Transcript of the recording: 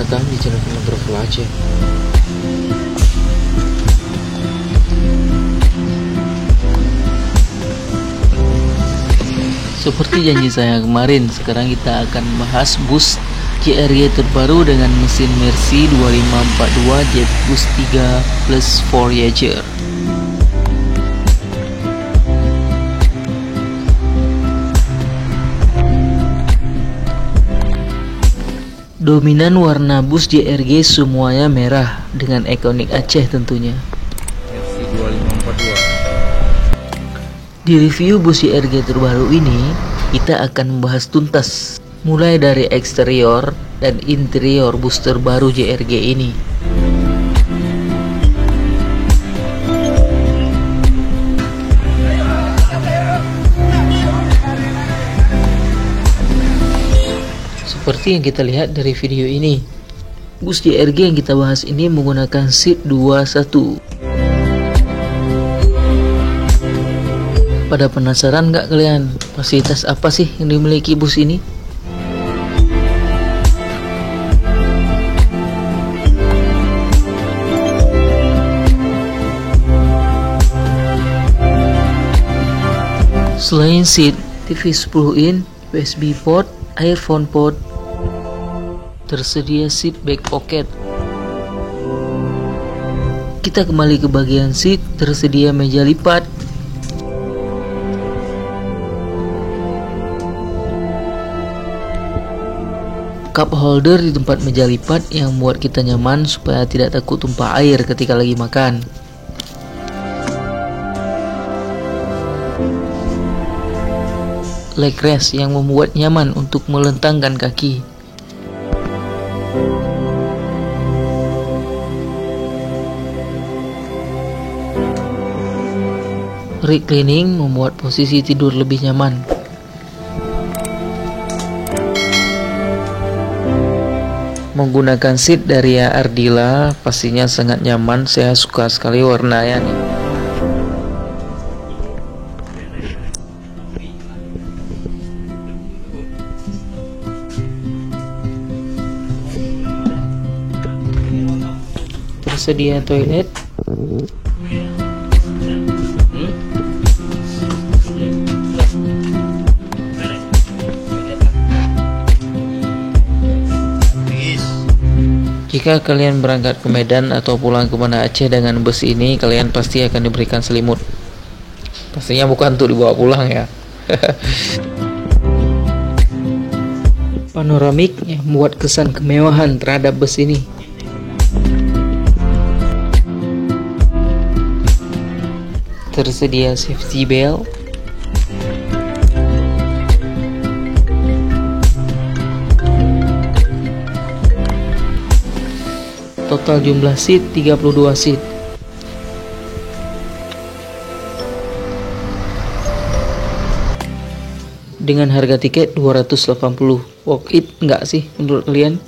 datang di channel Travel Aceh. Seperti janji saya kemarin, sekarang kita akan membahas bus JRG terbaru dengan mesin Mercy 2542 Jetbus 3 plus Voyager. Dominan warna bus JRG semuanya merah dengan ikonik Aceh tentunya. Mercy 2542. Di review bus JRG terbaru ini, kita akan membahas tuntas mulai dari eksterior dan interior bus terbaru JRG ini. Seperti yang kita lihat dari video ini, bus JRG yang kita bahas ini menggunakan seat 21. Pada penasaran nggak kalian, fasilitas apa sih yang dimiliki bus ini? Selain seat, TV 10 in, USB port, earphone port, tersedia seat back pocket. Kita kembali ke bagian seat, tersedia meja lipat. Cup holder di tempat meja lipat yang membuat kita nyaman supaya tidak takut tumpah air ketika lagi makan. Leg rest yang membuat nyaman untuk melentangkan kaki. Reclining membuat posisi tidur lebih nyaman. Menggunakan seat dari Ardila pastinya sangat nyaman. Saya suka sekali warnanya nih. Tersedia toilet. Jika kalian berangkat ke Medan atau pulang ke Banda Aceh dengan bus ini, kalian pasti akan diberikan selimut. Pastinya bukan untuk dibawa pulang ya. Panoramik yang membuat kesan kemewahan terhadap bus ini. Tersedia safety belt. Total jumlah seat 32 seat. Dengan harga tiket 280. Worth it enggak sih menurut kalian?